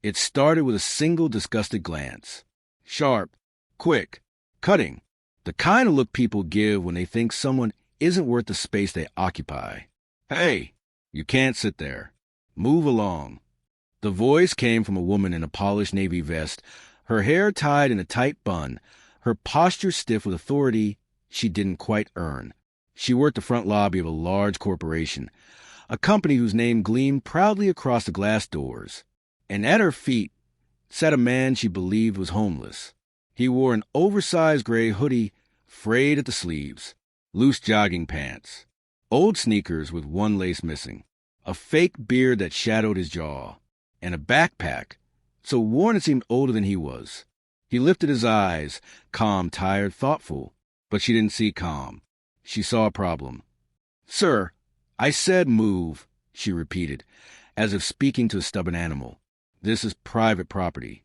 It started with a single disgusted glance. Sharp, quick, cutting. The kind of look people give when they think someone isn't worth the space they occupy. Hey, you can't sit there. Move along. The voice came from a woman in a polished navy vest, her hair tied in a tight bun, her posture stiff with authority she didn't quite earn. She worked the front lobby of a large corporation, a company whose name gleamed proudly across the glass doors. And at her feet sat a man she believed was homeless. He wore an oversized gray hoodie, frayed at the sleeves, loose jogging pants, old sneakers with one lace missing, a fake beard that shadowed his jaw, and a backpack so worn it seemed older than he was. He lifted his eyes, calm, tired, thoughtful, but she didn't see calm. She saw a problem. "Sir, I said move," she repeated, as if speaking to a stubborn animal. "This is private property."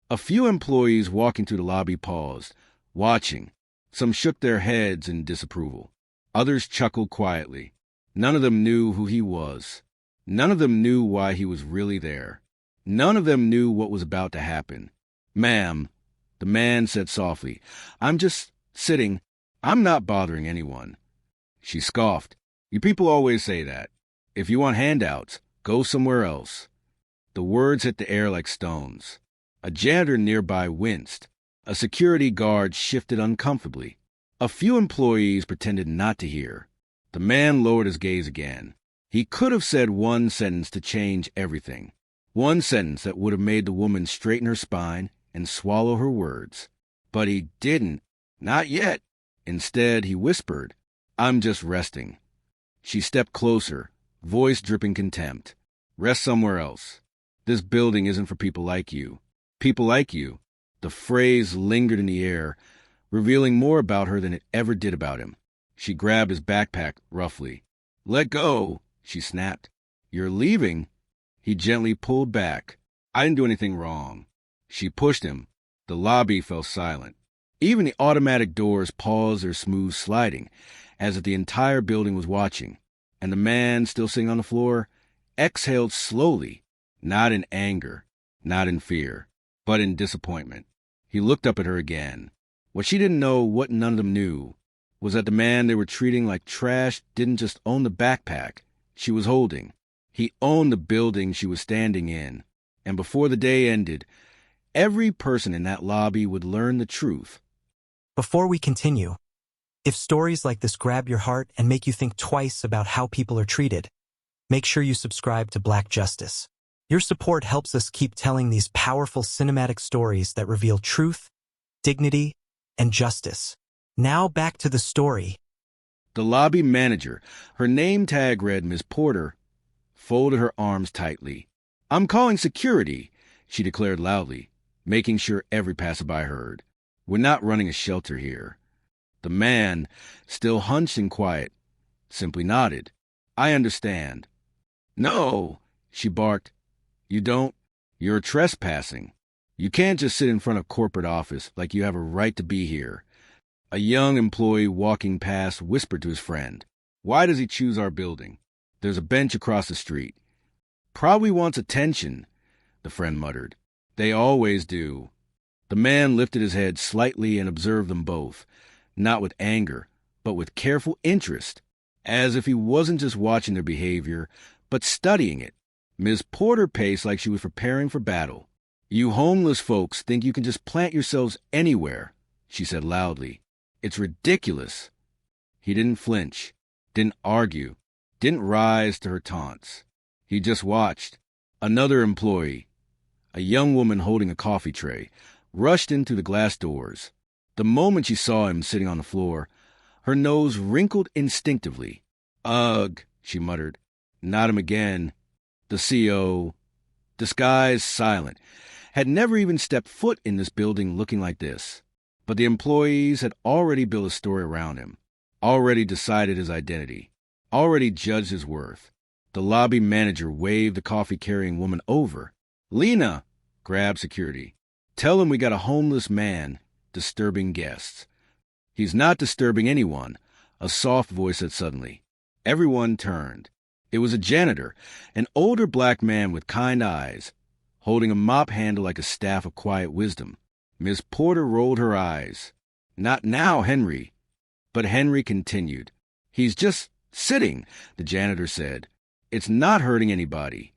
A few employees walking through the lobby paused, watching. Some shook their heads in disapproval. Others chuckled quietly. None of them knew who he was. None of them knew why he was really there. None of them knew what was about to happen. "Ma'am," the man said softly, "I'm just sitting. I'm not bothering anyone." She scoffed. "You people always say that. If you want handouts, go somewhere else." The words hit the air like stones. A janitor nearby winced. A security guard shifted uncomfortably. A few employees pretended not to hear. The man lowered his gaze again. He could have said one sentence to change everything. One sentence that would have made the woman straighten her spine and swallow her words. But he didn't. Not yet. Instead, he whispered, "I'm just resting." She stepped closer, voice dripping contempt. "Rest somewhere else. This building isn't for people like you. People like you." The phrase lingered in the air, revealing more about her than it ever did about him. She grabbed his backpack roughly. "Let go," she snapped. "You're leaving?" He gently pulled back. "I didn't do anything wrong." She pushed him. The lobby fell silent. Even the automatic doors paused their smooth sliding, as if the entire building was watching. And the man, still sitting on the floor, exhaled slowly, not in anger, not in fear, but in disappointment. He looked up at her again. What she didn't know, what none of them knew, was that the man they were treating like trash didn't just own the backpack she was holding. He owned the building she was standing in. And before the day ended, every person in that lobby would learn the truth. Before we continue, if stories like this grab your heart and make you think twice about how people are treated, make sure you subscribe to Black Justice. Your support helps us keep telling these powerful cinematic stories that reveal truth, dignity, and justice. Now back to the story. The lobby manager, her name tag read Miss Porter, folded her arms tightly. "I'm calling security," she declared loudly, making sure every passerby heard. "We're not running a shelter here." The man, still hunched and quiet, simply nodded. "I understand." "No," she barked. "You don't? You're trespassing. You can't just sit in front of corporate office like you have a right to be here." A young employee walking past whispered to his friend, "Why does he choose our building? There's a bench across the street." "Probably wants attention," the friend muttered. "They always do." The man lifted his head slightly and observed them both, not with anger, but with careful interest, as if he wasn't just watching their behavior, but studying it. Ms. Porter paced like she was preparing for battle. "You homeless folks think you can just plant yourselves anywhere," she said loudly. "It's ridiculous." He didn't flinch, didn't argue, didn't rise to her taunts. He just watched. Another employee, a young woman holding a coffee tray, rushed in through the glass doors. The moment she saw him sitting on the floor, her nose wrinkled instinctively. "Ugh," she muttered. "Not him again." The CO, disguised, silent, had never even stepped foot in this building looking like this. But the employees had already built a story around him, already decided his identity, already judged his worth. The lobby manager waved the coffee-carrying woman over. "Lena," grabbed security. "Tell him we got a homeless man disturbing guests." "He's not disturbing anyone," a soft voice said suddenly. Everyone turned. It was a janitor, an older black man with kind eyes, holding a mop handle like a staff of quiet wisdom. Miss Porter rolled her eyes. "Not now, Henry." But Henry continued. "He's just sitting," the janitor said. "It's not hurting anybody."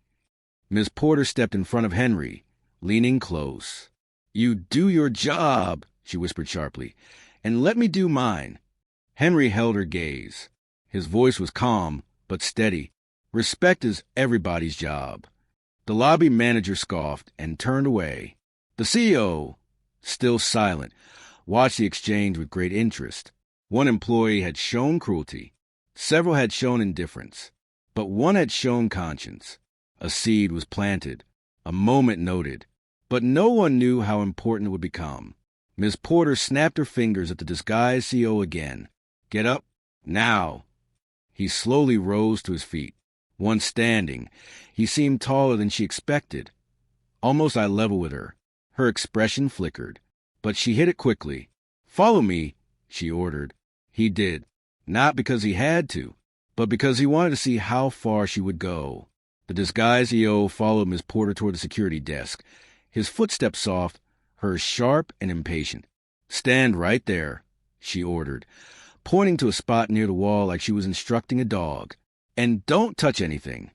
Miss Porter stepped in front of Henry, leaning close. "You do your job," she whispered sharply, "and let me do mine." Henry held her gaze. His voice was calm, but steady. "Respect is everybody's job." The lobby manager scoffed and turned away. The CEO, still silent, watched the exchange with great interest. One employee had shown cruelty. Several had shown indifference. But one had shown conscience. A seed was planted. A moment noted. But no one knew how important it would become. Miss Porter snapped her fingers at the disguised CEO again. "Get up. Now." He slowly rose to his feet. Once standing, he seemed taller than she expected. Almost eye level with her. Her expression flickered. But she hit it quickly. "Follow me," she ordered. He did. Not because he had to, but because he wanted to see how far she would go. The disguised EO followed Miss Porter toward the security desk, his footsteps soft, hers sharp and impatient. "Stand right there," she ordered, pointing to a spot near the wall like she was instructing a dog. "And don't touch anything."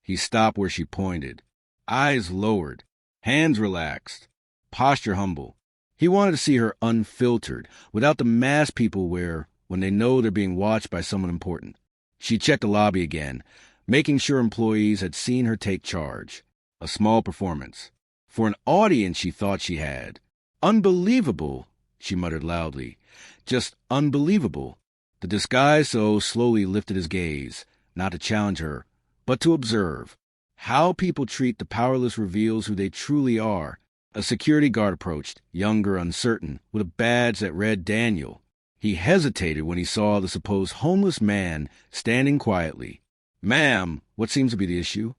He stopped where she pointed. Eyes lowered, hands relaxed, posture humble. He wanted to see her unfiltered, without the mask people wear when they know they're being watched by someone important. She checked the lobby again, making sure employees had seen her take charge. A small performance. For an audience she thought she had. "Unbelievable," she muttered loudly. "Just unbelievable." The disguised so slowly lifted his gaze, not to challenge her, but to observe. How people treat the powerless reveals who they truly are. A security guard approached, younger, uncertain, with a badge that read Daniel. He hesitated when he saw the supposed homeless man standing quietly. "Ma'am, what seems to be the issue?"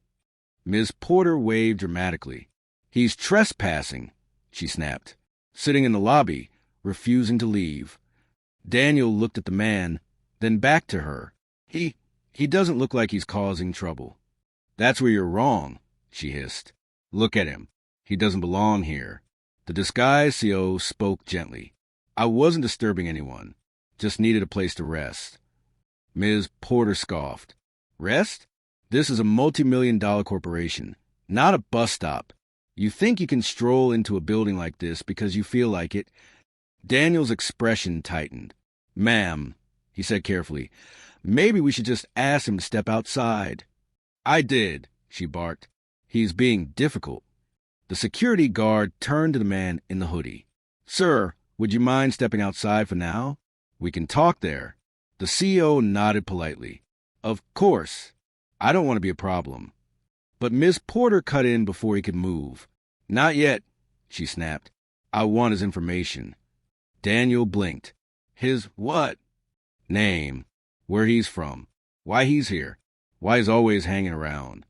Ms. Porter waved dramatically. "He's trespassing," she snapped, sitting in the lobby, refusing to leave. Daniel looked at the man, then back to her. He doesn't look like he's causing trouble." "That's where you're wrong," she hissed. "Look at him. He doesn't belong here." The disguised CO spoke gently. "I wasn't disturbing anyone. Just needed a place to rest." Ms. Porter scoffed. "Rest? This is a multi-million-dollar corporation, not a bus stop. You think you can stroll into a building like this because you feel like it?" Daniel's expression tightened. "Ma'am," he said carefully, "maybe we should just ask him to step outside." "I did," she barked. "He's being difficult." The security guard turned to the man in the hoodie. "Sir, would you mind stepping outside for now? We can talk there." The CEO nodded politely. "Of course. I don't want to be a problem." But Miss Porter cut in before he could move. "Not yet," she snapped. "I want his information." Daniel blinked. "His what?" "Name. Where he's from. Why he's here. Why he's always hanging around."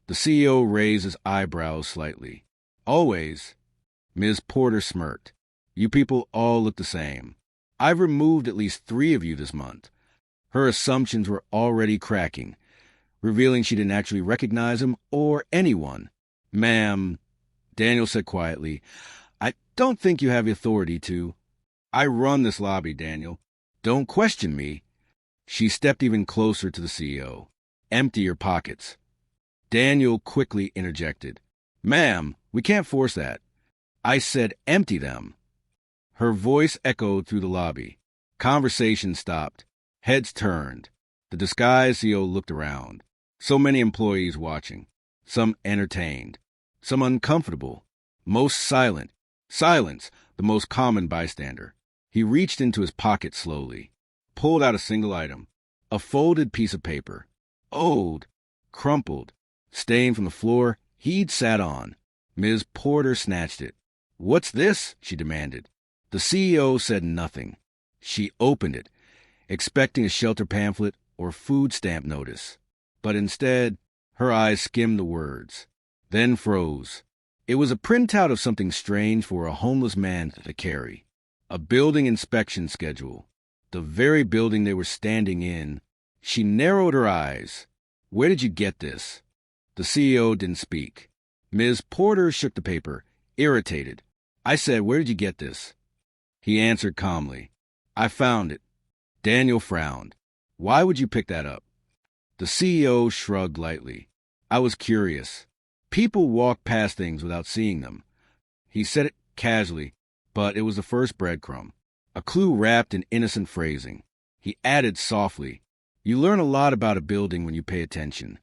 The CEO raised his eyebrows slightly. "Always?" Ms. Porter smirked. "You people all look the same. I've removed at least 3 of you this month." Her assumptions were already cracking, revealing she didn't actually recognize him or anyone. "Ma'am," Daniel said quietly, "I don't think you have the authority to." "I run this lobby, Daniel. Don't question me." She stepped even closer to the CEO. "Empty your pockets." Daniel quickly interjected. "Ma'am, we can't force that." "I said empty them." Her voice echoed through the lobby. Conversation stopped. Heads turned. The disguised CEO looked around. So many employees watching. Some entertained. Some uncomfortable. Most silent. Silence, the most common bystander. He reached into his pocket slowly. Pulled out a single item. A folded piece of paper. Old. Crumpled. Stained from the floor he'd sat on. Ms. Porter snatched it. "What's this?" she demanded. The CEO said nothing. She opened it, expecting a shelter pamphlet or food stamp notice. But instead, her eyes skimmed the words, then froze. It was a printout of something strange for a homeless man to carry. A building inspection schedule. The very building they were standing in. She narrowed her eyes. "Where did you get this?" The CEO didn't speak. Ms. Porter shook the paper, irritated. I said, where did you get this? He answered calmly. I found it. Daniel frowned. Why would you pick that up? The CEO shrugged lightly. I was curious. People walk past things without seeing them. He said it casually, but it was the first breadcrumb. A clue wrapped in innocent phrasing. He added softly, you learn a lot about a building when you pay attention.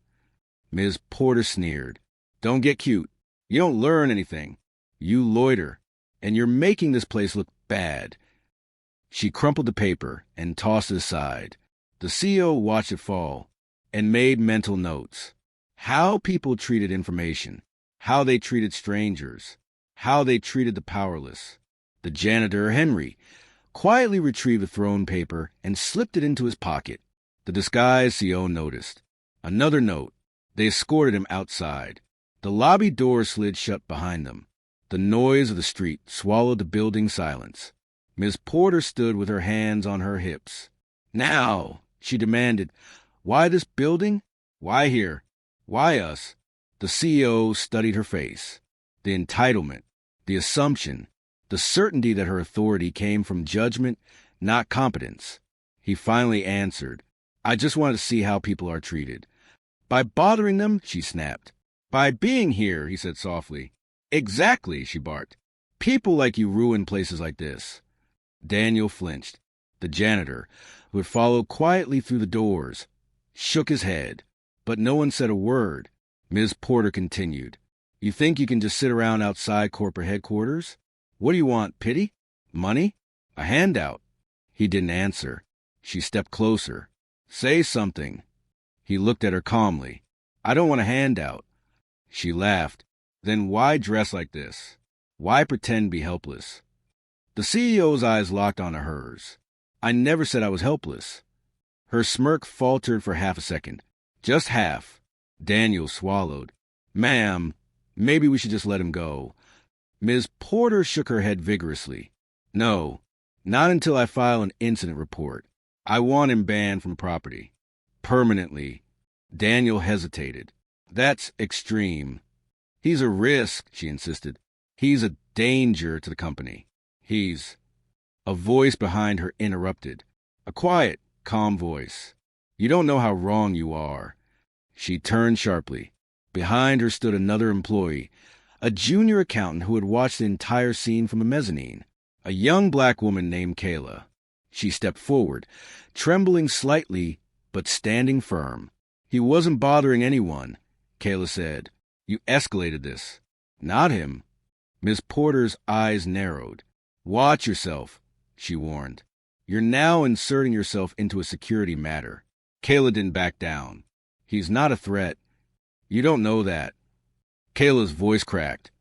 Ms. Porter sneered. Don't get cute. You don't learn anything. You loiter, and you're making this place look bad. She crumpled the paper and tossed it aside. The CEO watched it fall and made mental notes. How people treated information, how they treated strangers, how they treated the powerless. The janitor, Henry, quietly retrieved the thrown paper and slipped it into his pocket. The disguised CEO noticed. Another note. They escorted him outside. The lobby door slid shut behind them. The noise of the street swallowed the building's silence. Ms. Porter stood with her hands on her hips. Now, she demanded, why this building? Why here? Why us? The CEO studied her face. The entitlement, the assumption, the certainty that her authority came from judgment, not competence. He finally answered, I just want to see how people are treated. By bothering them, she snapped. By being here, he said softly. Exactly, she barked. People like you ruin places like this. Daniel flinched. The janitor, who had followed quietly through the doors, shook his head, but no one said a word. Ms. Porter continued. You think you can just sit around outside corporate headquarters? What do you want, pity? Money? A handout? He didn't answer. She stepped closer. Say something. He looked at her calmly. I don't want a handout. She laughed. Then why dress like this? Why pretend to be helpless? The CEO's eyes locked onto hers. I never said I was helpless. Her smirk faltered for half a second. Just half. Daniel swallowed. Ma'am, maybe we should just let him go. Ms. Porter shook her head vigorously. No, not until I file an incident report. I want him banned from property. Permanently. Daniel hesitated. That's extreme. He's a risk, she insisted. He's a danger to the company. He's... A voice behind her interrupted. A quiet, calm voice. You don't know how wrong you are. She turned sharply. Behind her stood another employee, a junior accountant who had watched the entire scene from the mezzanine. A young black woman named Kayla. She stepped forward, trembling slightly, but standing firm. He wasn't bothering anyone, Kayla said. You escalated this. Not him. Miss Porter's eyes narrowed. Watch yourself, she warned. You're now inserting yourself into a security matter. Kayla didn't back down. He's not a threat. You don't know that. Kayla's voice cracked,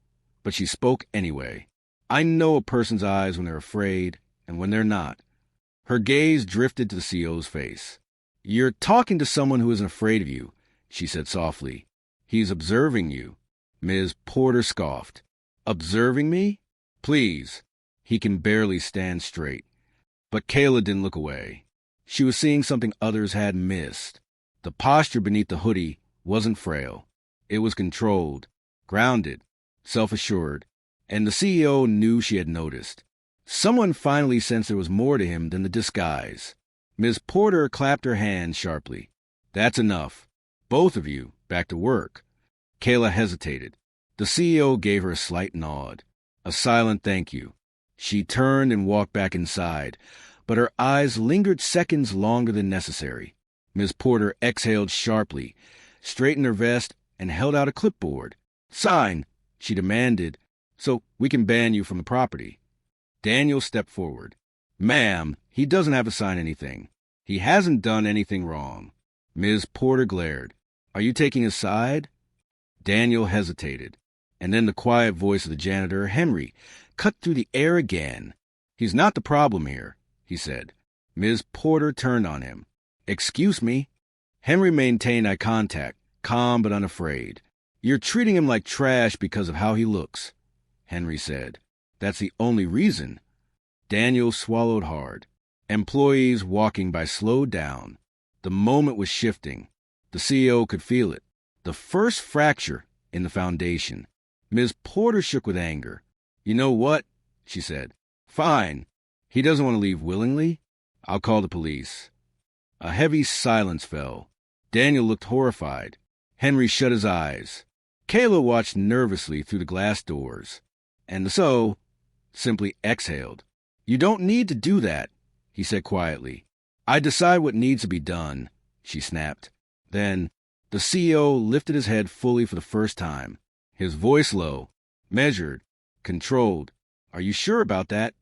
but she spoke anyway. I know a person's eyes when they're afraid and when they're not. Her gaze drifted to the CEO's face. You're talking to someone who isn't afraid of you, she said softly. He's observing you. Ms. Porter scoffed. Observing me? Please. He can barely stand straight. But Kayla didn't look away. She was seeing something others had missed. The posture beneath the hoodie wasn't frail. It was controlled, grounded, self-assured, and the CEO knew she had noticed. Someone finally sensed there was more to him than the disguise. Ms. Porter clapped her hands sharply. That's enough. Both of you, back to work. Kayla hesitated. The CEO gave her a slight nod, a silent thank you. She turned and walked back inside, but her eyes lingered seconds longer than necessary. Ms. Porter exhaled sharply, straightened her vest, and held out a clipboard. Sign, she demanded, so we can ban you from the property. Daniel stepped forward. Ma'am, he doesn't have to sign anything. He hasn't done anything wrong. Ms. Porter glared. Are you taking a side? Daniel hesitated, and then the quiet voice of the janitor, Henry, cut through the air again. He's not the problem here, he said. Ms. Porter turned on him. Excuse me? Henry maintained eye contact, calm but unafraid. You're treating him like trash because of how he looks, Henry said. That's the only reason. Daniel swallowed hard. Employees walking by slowed down. The moment was shifting. The CEO could feel it. The first fracture in the foundation. Ms. Porter shook with anger. You know what? She said. Fine. He doesn't want to leave willingly. I'll call the police. A heavy silence fell. Daniel looked horrified. Henry shut his eyes. Kayla watched nervously through the glass doors. And the so simply exhaled. You don't need to do that, he said quietly. I decide what needs to be done, she snapped. Then the CEO lifted his head fully for the first time, his voice low, measured, controlled. Are you sure about that?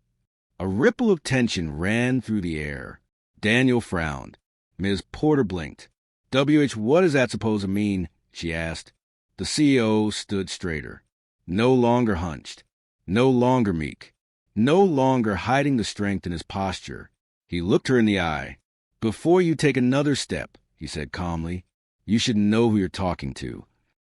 A ripple of tension ran through the air. Daniel frowned. Ms. Porter blinked. WH, what is that supposed to mean? She asked. The CEO stood straighter, no longer hunched, no longer meek, no longer hiding the strength in his posture. He looked her in the eye. Before you take another step, he said calmly, you should know who you're talking to.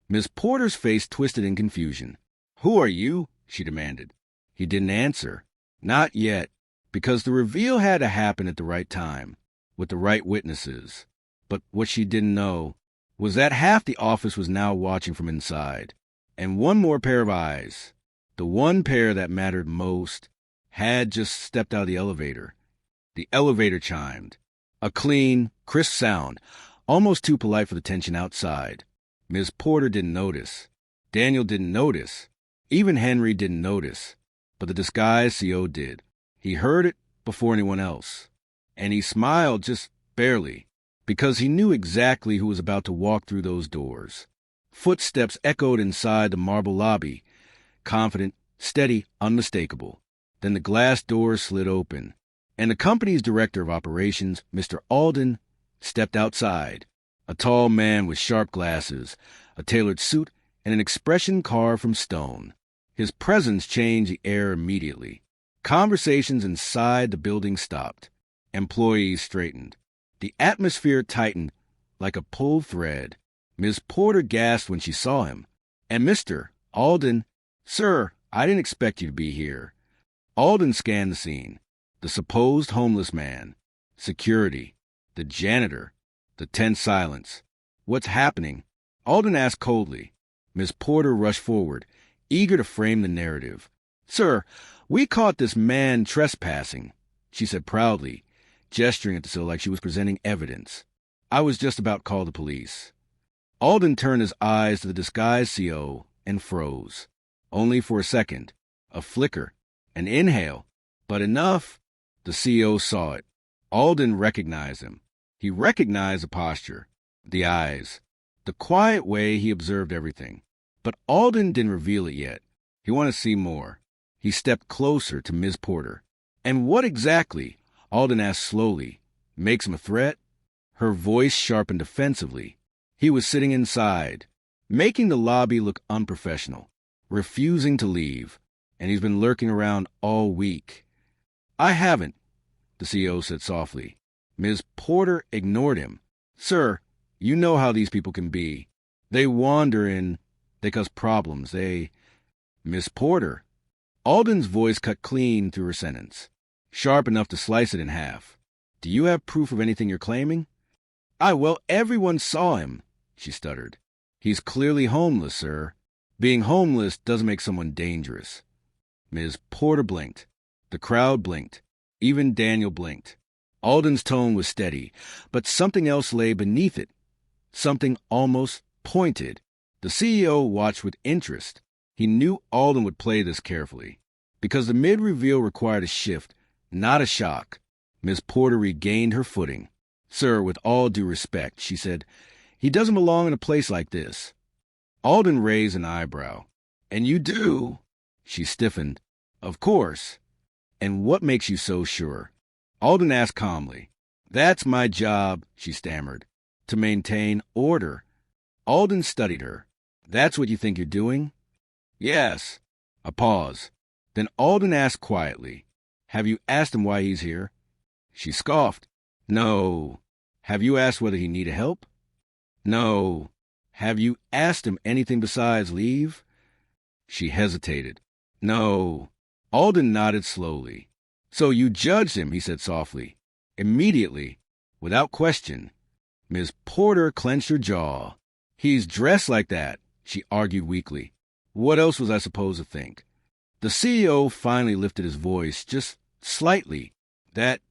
Ms. Porter's face twisted in confusion. Who are you? She demanded. He didn't answer. Not yet, because the reveal had to happen at the right time, with the right witnesses. But what she didn't know was that half the office was now watching from inside, and one more pair of eyes, the one pair that mattered most, had just stepped out of the elevator. The elevator chimed. A clean, crisp sound, almost too polite for the tension outside. Ms. Porter didn't notice. Daniel didn't notice. Even Henry didn't notice. But the disguised CO did. He heard it before anyone else. And he smiled just barely, because he knew exactly who was about to walk through those doors. Footsteps echoed inside the marble lobby, confident, steady, unmistakable. Then the glass doors slid open, and the company's director of operations, Mr. Alden, stepped outside, a tall man with sharp glasses, a tailored suit, and an expression carved from stone. His presence changed the air immediately. Conversations inside the building stopped. Employees straightened. The atmosphere tightened like a pulled thread. Ms. Porter gasped when she saw him. And Mr. Alden, sir, I didn't expect you to be here. Alden scanned the scene. The supposed homeless man, security, the janitor, the tense silence. What's happening? Alden asked coldly. Ms. Porter rushed forward, eager to frame the narrative. Sir, we caught this man trespassing, she said proudly, gesturing at the sill like she was presenting evidence. I was just about to call the police. Alden turned his eyes to the disguised CO and froze. Only for a second. A flicker. An inhale. But enough. The CO saw it. Alden recognized him. He recognized the posture, the eyes, the quiet way he observed everything. But Alden didn't reveal it yet. He wanted to see more. He stepped closer to Ms. Porter. And what exactly, Alden asked slowly, makes him a threat? Her voice sharpened defensively. He was sitting inside, making the lobby look unprofessional, refusing to leave, and he's been lurking around all week. I haven't, the CEO said softly. Ms. Porter ignored him. Sir, you know how these people can be. They wander in, they cause problems, Miss Porter. Alden's voice cut clean through her sentence, sharp enough to slice it in half. Do you have proof of anything you're claiming? Well, everyone saw him, she stuttered. He's clearly homeless, sir. Being homeless doesn't make someone dangerous. Ms. Porter blinked. The crowd blinked. Even Daniel blinked. Alden's tone was steady, but something else lay beneath it. Something almost pointed. The CEO watched with interest. He knew Alden would play this carefully, because the mid-reveal required a shift, not a shock. Ms. Porter regained her footing. Sir, with all due respect, she said, he doesn't belong in a place like this. Alden raised an eyebrow. And you do? She stiffened. Of course. And what makes you so sure? Alden asked calmly. That's my job, she stammered. To maintain order. Alden studied her. That's what you think you're doing? Yes. A pause. Then Alden asked quietly, have you asked him why he's here? She scoffed. No. Have you asked whether he needed help? No. Have you asked him anything besides leave? She hesitated. No. Alden nodded slowly. So you judged him, he said softly. Immediately, without question. Ms. Porter clenched her jaw. He's dressed like that, she argued weakly. What else was I supposed to think? The CEO finally lifted his voice just slightly. That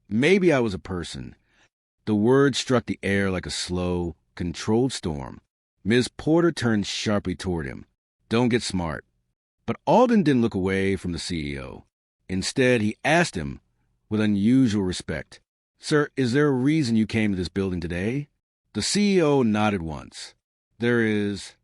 maybe I was a person. The word struck the air like a slow, controlled storm. Ms. Porter turned sharply toward him. Don't get smart. But Alden didn't look away from the CEO. Instead, he asked him with unusual respect, Sir, is there a reason you came to this building today? The CEO nodded once. There is.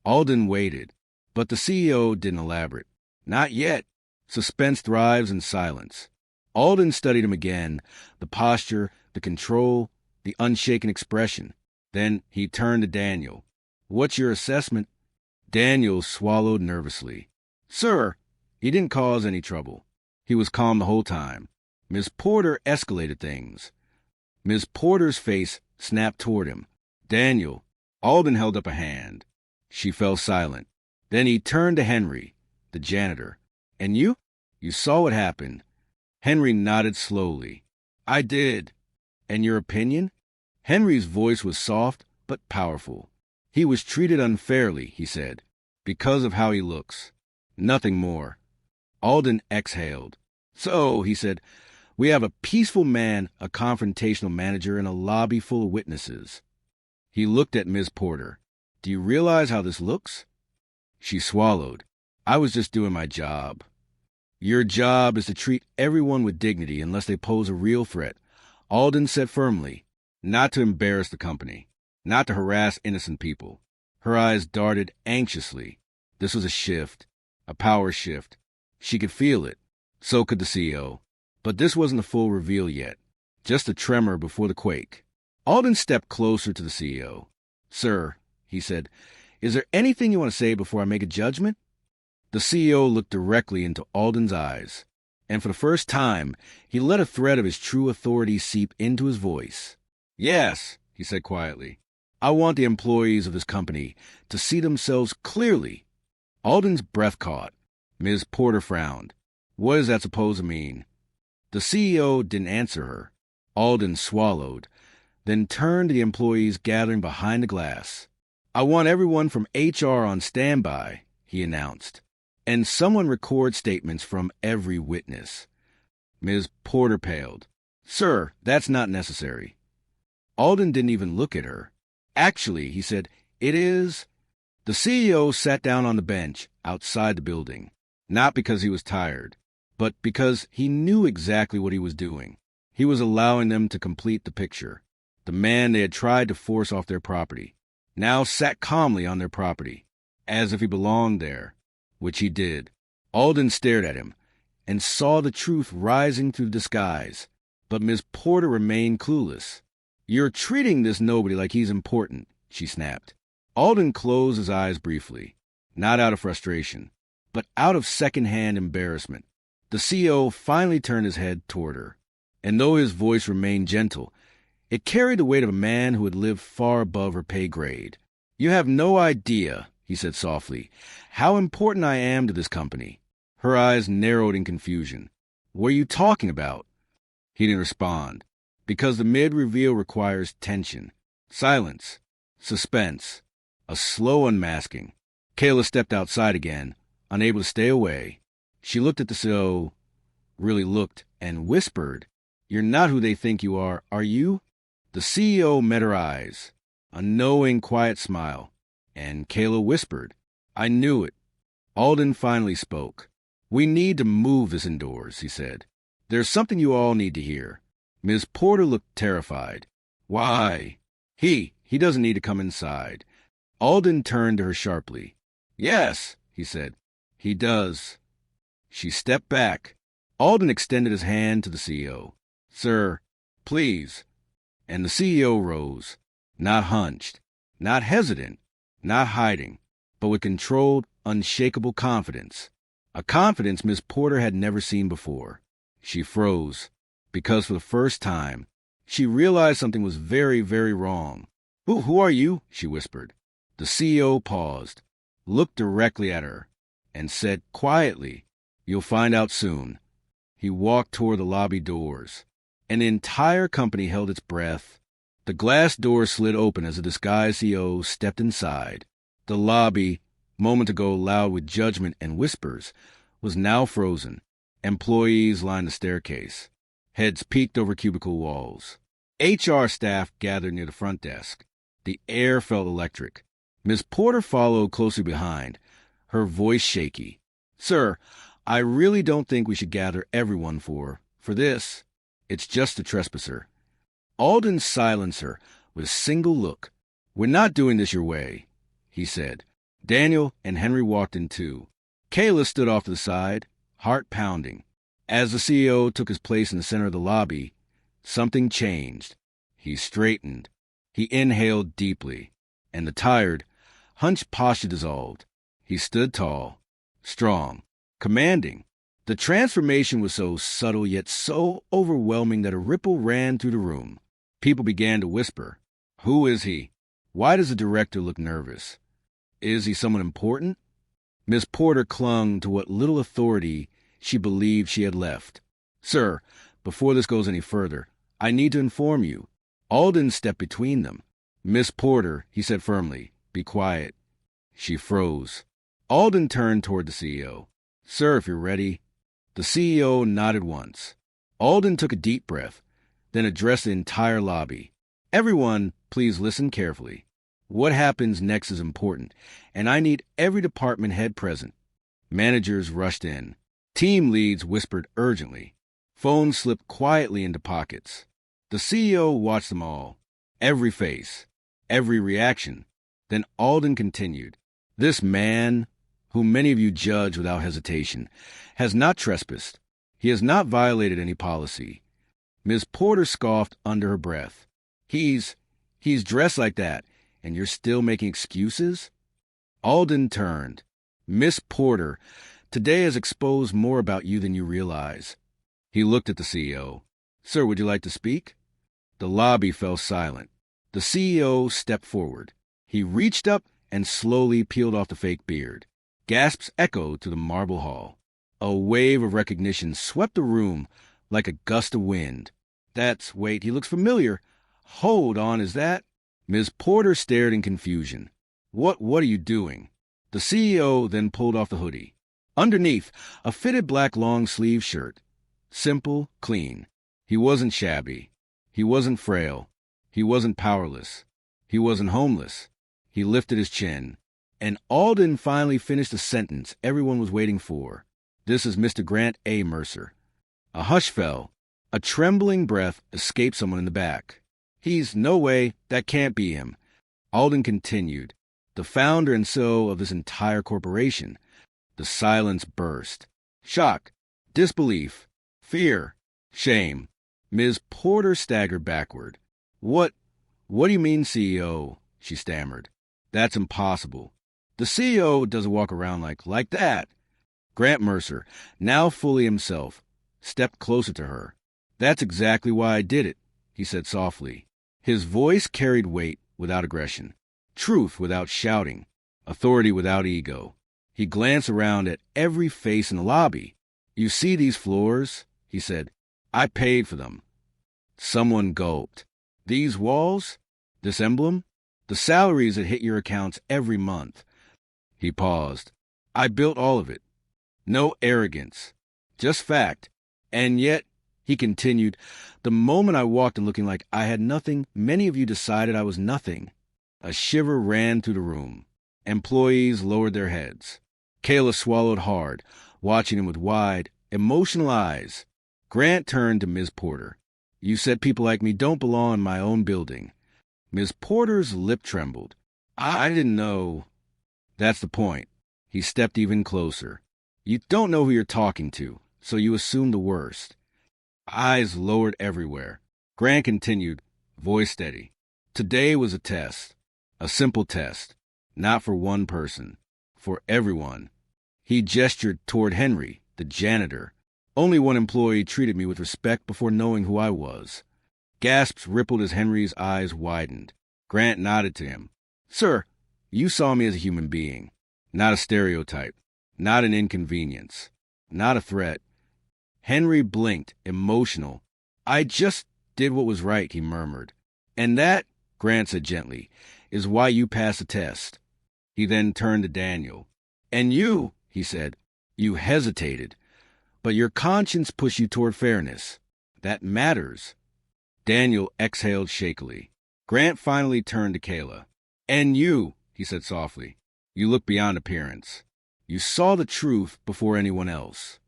Alden waited, but the CEO didn't elaborate. Not yet. Suspense thrives in silence. Alden studied him again, the posture, the control, the unshaken expression. Then he turned to Daniel. What's your assessment? Daniel swallowed nervously. Sir, he didn't cause any trouble. He was calm the whole time. Miss Porter escalated things. Miss Porter's face snapped toward him. Daniel. Alden held up a hand. She fell silent. Then he turned to Henry, the janitor. And you? You saw what happened. Henry nodded slowly. I did. And your opinion? Henry's voice was soft but powerful. He was treated unfairly, he said, because of how he looks. Nothing more. Alden exhaled. So, he said, we have a peaceful man, a confrontational manager, and a lobby full of witnesses. He looked at Ms. Porter. Do you realize how this looks? She swallowed. I was just doing my job. Your job is to treat everyone with dignity unless they pose a real threat. Alden said firmly, not to embarrass the company, not to harass innocent people. Her eyes darted anxiously. This was a shift, a power shift. She could feel it. So could the CEO. But this wasn't the full reveal yet, just a tremor before the quake. Alden stepped closer to the CEO. Sir, he said, is there anything you want to say before I make a judgment? The CEO looked directly into Alden's eyes, and for the first time, he let a thread of his true authority seep into his voice. Yes, he said quietly, I want the employees of this company to see themselves clearly. Alden's breath caught. Ms. Porter frowned. What is that supposed to mean? The CEO didn't answer her. Alden swallowed, then turned to the employees gathering behind the glass. I want everyone from HR on standby, he announced, and someone record statements from every witness. Ms. Porter paled. Sir, that's not necessary. Alden didn't even look at her. Actually, he said, it is. The CEO sat down on the bench outside the building, not because he was tired, but because he knew exactly what he was doing. He was allowing them to complete the picture. The man they had tried to force off their property now sat calmly on their property, as if he belonged there, which he did. Alden stared at him and saw the truth rising through the disguise, but Miss Porter remained clueless. You're treating this nobody like he's important, she snapped. Alden closed his eyes briefly, not out of frustration, but out of second-hand embarrassment. The CEO finally turned his head toward her, and though his voice remained gentle, it carried the weight of a man who had lived far above her pay grade. You have no idea, he said softly, how important I am to this company. Her eyes narrowed in confusion. What are you talking about? He didn't respond, because the mid-reveal requires tension, silence, suspense, a slow unmasking. Kayla stepped outside again, unable to stay away. She looked at the CEO, really looked, and whispered, You're not who they think you are you? The CEO met her eyes, a knowing, quiet smile, and Kayla whispered, I knew it. Alden finally spoke. We need to move this indoors, he said. There's something you all need to hear. Ms. Porter looked terrified. Why? He doesn't need to come inside. Alden turned to her sharply. Yes, he said. He does. She stepped back. Alden extended his hand to the CEO. Sir, please. And the CEO rose, not hunched, not hesitant, not hiding, but with controlled, unshakable confidence. A confidence Miss Porter had never seen before. She froze, because for the first time, she realized something was very, very wrong. Who are you? She whispered. The CEO paused, looked directly at her, and said quietly, You'll find out soon. He walked toward the lobby doors. And the entire company held its breath. The glass door slid open as a disguised CEO stepped inside. The lobby moment ago loud with judgment and whispers, was now frozen. Employees lined the staircase. Heads peeked over cubicle walls. HR staff gathered near the front desk. The air felt electric. Miss Porter followed closely behind, her voice shaky. "Sir, I really don't think we should gather everyone for this. It's just a trespasser." Alden silenced her with a single look. "We're not doing this your way," he said. Daniel and Henry walked in too. Kayla stood off to the side, heart pounding. As the CEO took his place in the center of the lobby, something changed. He straightened. He inhaled deeply, and the tired, hunched posture dissolved. He stood tall, strong, commanding. The transformation was so subtle yet so overwhelming that a ripple ran through the room. People began to whisper, "Who is he? Why does the director look nervous? Is he someone important?" Miss Porter clung to what little authority she believed she had left. "Sir, before this goes any further, I need to inform you." Alden stepped between them. "Miss Porter," he said firmly, "be quiet." She froze. Alden turned toward the CEO. "Sir, if you're ready." The CEO nodded once. Alden took a deep breath, then addressed the entire lobby. "Everyone, please listen carefully. What happens next is important, and I need every department head present." Managers rushed in. Team leads whispered urgently. Phones slipped quietly into pockets. The CEO watched them all. Every face, every reaction. Then Alden continued. "This man, whom many of you judge without hesitation, has not trespassed. He has not violated any policy." Ms. Porter scoffed under her breath. He's dressed like that, and you're still making excuses?" Alden turned. "Miss Porter, today has exposed more about you than you realize." He looked at the CEO. "Sir, would you like to speak?" The lobby fell silent. The CEO stepped forward. He reached up and slowly peeled off the fake beard. Gasps echoed through the marble hall. A wave of recognition swept the room like a gust of wind. Wait, he looks familiar. Hold on, is that?" Ms. Porter stared in confusion. What are you doing?" The CEO then pulled off the hoodie. Underneath, a fitted black long-sleeve shirt. Simple, clean. He wasn't shabby. He wasn't frail. He wasn't powerless. He wasn't homeless. He lifted his chin. And Alden finally finished the sentence everyone was waiting for. "This is Mr. Grant A. Mercer." A hush fell. A trembling breath escaped someone in the back. No way, that can't be him." Alden continued. "The founder and CEO of this entire corporation." The silence burst. Shock, disbelief, fear, shame. Ms. Porter staggered backward. What do you mean, CEO?" she stammered. "That's impossible. The CEO doesn't walk around like that." Grant Mercer, now fully himself, stepped closer to her. "That's exactly why I did it," he said softly. His voice carried weight without aggression, truth without shouting, authority without ego. He glanced around at every face in the lobby. "You see these floors?" he said. "I paid for them." Someone gulped. "These walls? This emblem? The salaries that hit your accounts every month." He paused. "I built all of it. No arrogance. Just fact. And yet," he continued, "the moment I walked in looking like I had nothing, many of you decided I was nothing." A shiver ran through the room. Employees lowered their heads. Kayla swallowed hard, watching him with wide, emotional eyes. Grant turned to Ms. Porter. "You said people like me don't belong in my own building." Ms. Porter's lip trembled. I didn't know." "That's the point." He stepped even closer. "You don't know who you're talking to, so you assume the worst." Eyes lowered everywhere. Grant continued, voice steady. "Today was a test. A simple test. Not for one person. For everyone." He gestured toward Henry, the janitor. "Only one employee treated me with respect before knowing who I was." Gasps rippled as Henry's eyes widened. Grant nodded to him. "Sir, you saw me as a human being. Not a stereotype. Not an inconvenience. Not a threat." Henry blinked, emotional. "I just did what was right," he murmured. "And that," Grant said gently, "is why you passed the test." He then turned to Daniel. And you, he said, you hesitated, but your conscience pushed you toward fairness. That matters. Daniel exhaled shakily. Grant finally turned to Kayla. And you, he said softly, you look beyond appearance. You saw the truth before anyone else.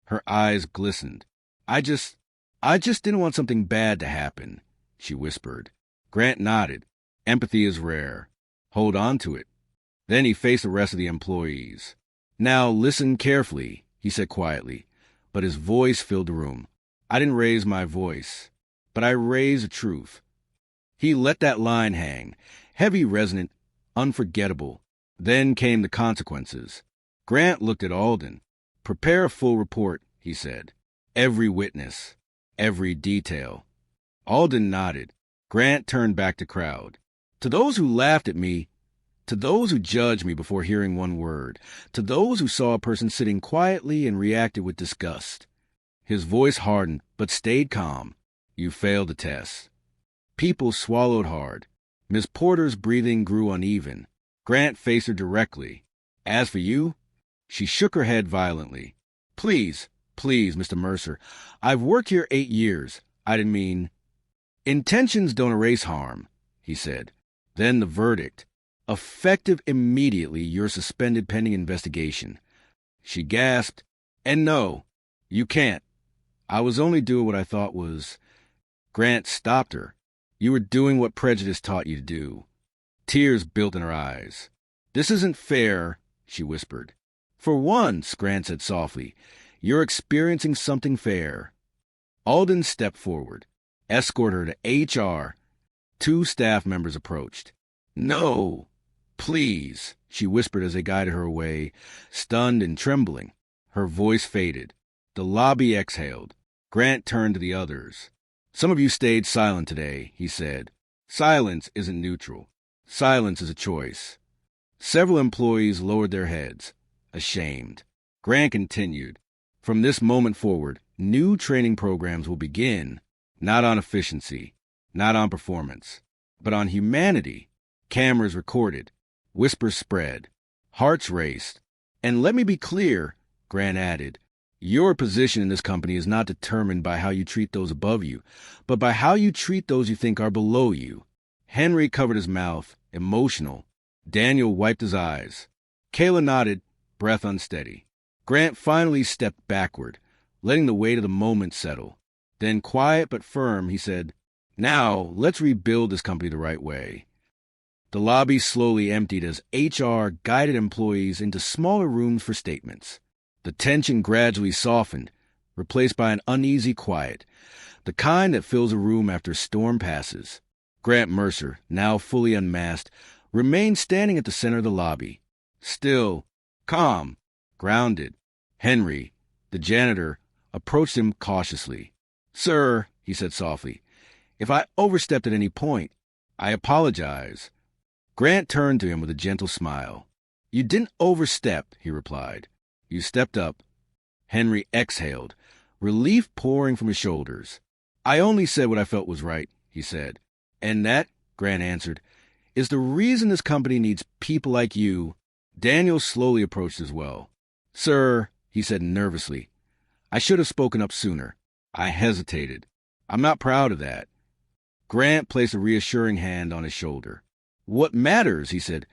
Her eyes glistened. I just didn't want something bad to happen, she whispered. Grant nodded. Empathy is rare. Hold on to it. Then he faced the rest of the employees. Now listen carefully, he said quietly, but his voice filled the room. I didn't raise my voice, but I raised the truth. He let that line hang, heavy, resonant, unforgettable. Then came the consequences. Grant looked at Alden. Prepare a full report, he said. Every witness, every detail. Alden nodded. Grant turned back to crowd. To those who laughed at me, to those who judged me before hearing one word, to those who saw a person sitting quietly and reacted with disgust. His voice hardened, but stayed calm. You failed the test. People swallowed hard. Miss Porter's breathing grew uneven. Grant faced her directly. As for you, she shook her head violently. Please, Mr. Mercer, I've worked here 8 years. I didn't mean... Intentions don't erase harm, he said. Then the verdict. Effective immediately, you're suspended pending investigation. She gasped. And no, you can't. I was only doing what I thought was... Grant stopped her. You were doing what prejudice taught you to do. Tears built in her eyes. This isn't fair, she whispered. For once, Grant said softly, you're experiencing something fair. Alden stepped forward, escorted her to HR. 2 staff members approached. No, please, she whispered as they guided her away, stunned and trembling. Her voice faded. The lobby exhaled. Grant turned to the others. Some of you stayed silent today, he said. Silence isn't neutral. Silence is a choice. Several employees lowered their heads, ashamed. Grant continued. From this moment forward, new training programs will begin, not on efficiency, not on performance, but on humanity. Cameras recorded. Whispers spread. Hearts raced. And let me be clear, Grant added, your position in this company is not determined by how you treat those above you, but by how you treat those you think are below you. Henry covered his mouth, emotional. Daniel wiped his eyes. Kayla nodded, breath unsteady. Grant finally stepped backward, letting the weight of the moment settle. Then, quiet but firm, he said, Now, let's rebuild this company the right way. The lobby slowly emptied as HR guided employees into smaller rooms for statements. The tension gradually softened, replaced by an uneasy quiet, the kind that fills a room after a storm passes. Grant Mercer, now fully unmasked, remained standing at the center of the lobby. Still, calm, grounded. Henry, the janitor, approached him cautiously. Sir, he said softly, if I overstepped at any point, I apologize. Grant turned to him with a gentle smile. You didn't overstep, he replied. You stepped up. Henry exhaled, relief pouring from his shoulders. I only said what I felt was right, he said. And that, Grant answered, is the reason this company needs people like you. Daniel slowly approached as well. Sir, he said nervously, I should have spoken up sooner. I hesitated. I'm not proud of that. Grant placed a reassuring hand on his shoulder. What matters, he said,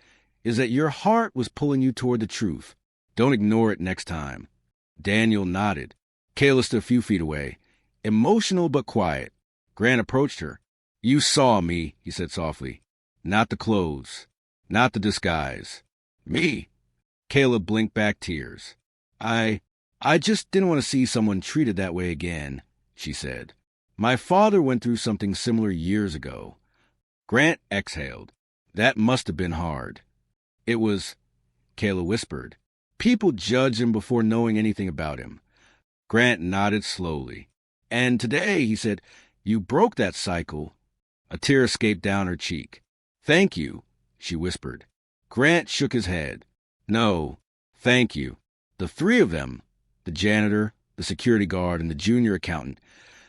is that your heart was pulling you toward the truth. Don't ignore it next time. Daniel nodded. Kayla stood a few feet away, emotional but quiet. Grant approached her. You saw me, he said softly. Not the clothes, not the disguise. Me? Kayla blinked back tears. I just didn't want to see someone treated that way again, she said. My father went through something similar years ago. Grant exhaled. That must have been hard. It was, Kayla whispered. People judged him before knowing anything about him. Grant nodded slowly. And today, he said, you broke that cycle. A tear escaped down her cheek. Thank you, she whispered. Grant shook his head. No, thank you. The 3 of them, the janitor, the security guard, and the junior accountant,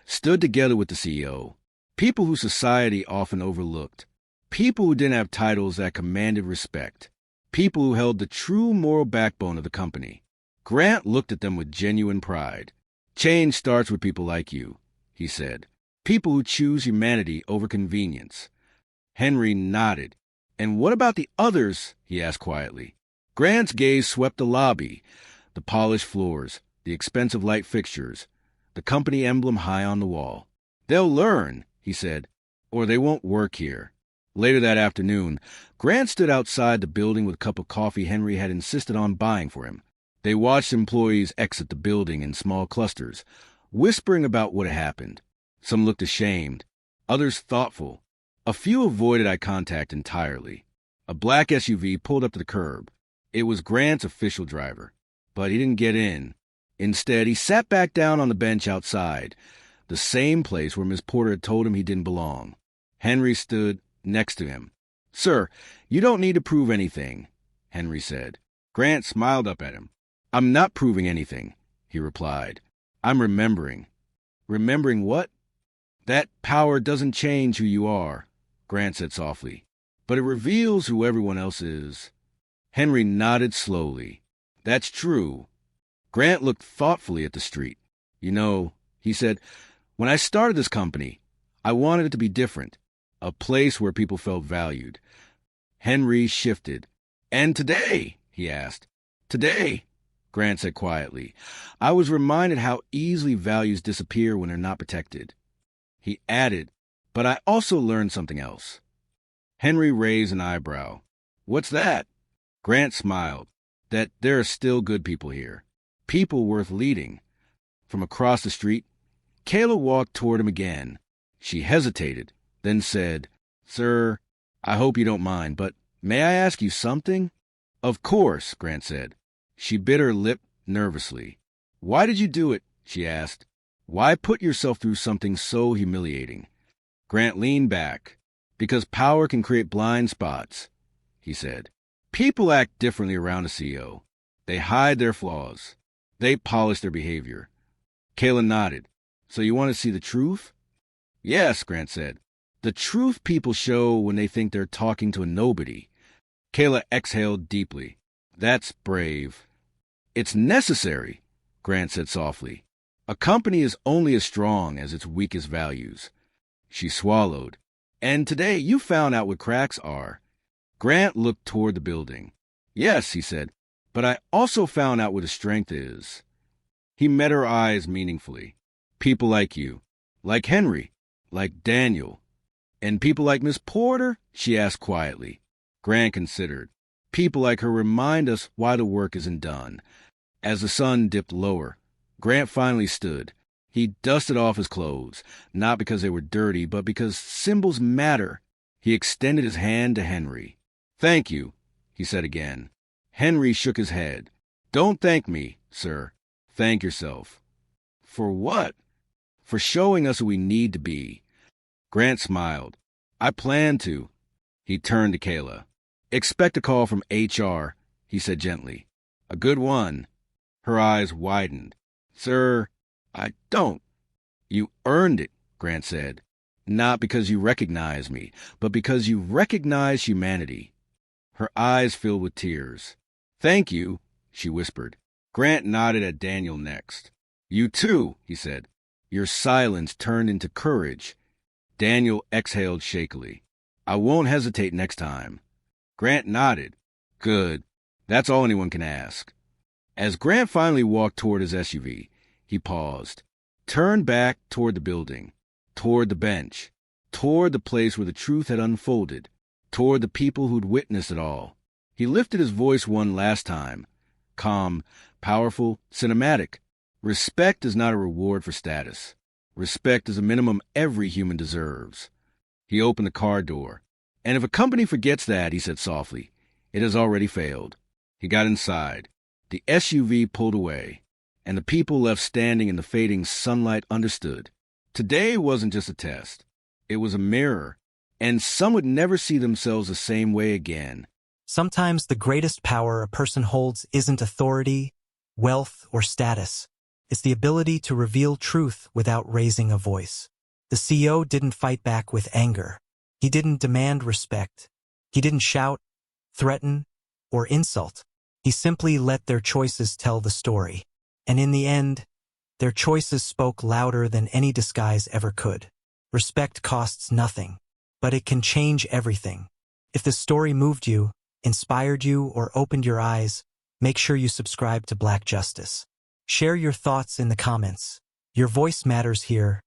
stood together with the CEO. People who society often overlooked. People who didn't have titles that commanded respect. people who held the true moral backbone of the company. Grant looked at them with genuine pride. Change starts with people like you, he said. People who choose humanity over convenience. Henry nodded. And what about the others? He asked quietly. Grant's gaze swept the lobby, the polished floors, the expensive light fixtures, the company emblem high on the wall. They'll learn, he said, or they won't work here. Later that afternoon, Grant stood outside the building with a cup of coffee Henry had insisted on buying for him. They watched employees exit the building in small clusters, whispering about what had happened. Some looked ashamed, others thoughtful. A few avoided eye contact entirely. A black SUV pulled up to the curb. It was Grant's official driver, but he didn't get in. Instead, he sat back down on the bench outside, the same place where Miss Porter had told him he didn't belong. Henry stood next to him. "Sir, you don't need to prove anything," Henry said. Grant smiled up at him. "I'm not proving anything," he replied. "I'm remembering." "Remembering what?" "That power doesn't change who you are," Grant said softly, "but it reveals who everyone else is." Henry nodded slowly. "That's true." Grant looked thoughtfully at the street. "You know," he said, "when I started this company, I wanted it to be different, a place where people felt valued." Henry shifted. "And today?" he asked. "Today," Grant said quietly, "I was reminded how easily values disappear when they're not protected." He added, "But I also learned something else." Henry raised an eyebrow. "What's that?" Grant smiled. "That there are still good people here. People worth leading." From across the street, Kayla walked toward him again. She hesitated, then said, "Sir, I hope you don't mind, but may I ask you something?" "Of course," Grant said. She bit her lip nervously. "Why did you do it?" she asked. "Why put yourself through something so humiliating?" Grant leaned back. "Because power can create blind spots," he said. "People act differently around a CEO. They hide their flaws. They polish their behavior." Kayla nodded. "So you want to see the truth?" "Yes," Grant said. "The truth people show when they think they're talking to a nobody." Kayla exhaled deeply. "That's brave." "It's necessary," Grant said softly. "A company is only as strong as its weakest values." She swallowed. "And today you found out what cracks are." Grant looked toward the building. "Yes," he said, "but I also found out what his strength is." He met her eyes meaningfully. "People like you. Like Henry. Like Daniel." "And people like Miss Porter?" she asked quietly. Grant considered. "People like her remind us why the work isn't done." As the sun dipped lower, Grant finally stood. He dusted off his clothes, not because they were dirty, but because symbols matter. He extended his hand to Henry. "Thank you," he said again. Henry shook his head. "Don't thank me, sir. Thank yourself." "For what?" "For showing us who we need to be." Grant smiled. "I plan to." He turned to Kayla. "Expect a call from HR," he said gently. "A good one." Her eyes widened. "Sir, I don't." "You earned it," Grant said. "Not because you recognize me, but because you recognize humanity." Her eyes filled with tears. "Thank you," she whispered. Grant nodded at Daniel next. "You too," he said. Your silence turned into courage. Daniel exhaled shakily. "I won't hesitate next time." Grant nodded. "Good. That's all anyone can ask." As Grant finally walked toward his SUV, he paused, turned back toward the building, toward the bench, toward the place where the truth had unfolded, toward the people who'd witnessed it all. He lifted his voice one last time, calm, powerful, cinematic. Respect is not a reward for status. Respect is a minimum every human deserves. He opened the car door. "And if a company forgets that," he said softly, "it has already failed." He got inside. The SUV pulled away, and the people left standing in the fading sunlight understood. Today wasn't just a test. It was a mirror, and some would never see themselves the same way again. Sometimes the greatest power a person holds isn't authority, wealth, or status. It's the ability to reveal truth without raising a voice. The CEO didn't fight back with anger. He didn't demand respect. He didn't shout, threaten, or insult. He simply let their choices tell the story. And in the end, their choices spoke louder than any disguise ever could. Respect costs nothing, but it can change everything. If the story moved you, inspired you, or opened your eyes, make sure you subscribe to Black Justice. Share your thoughts in the comments. Your voice matters here,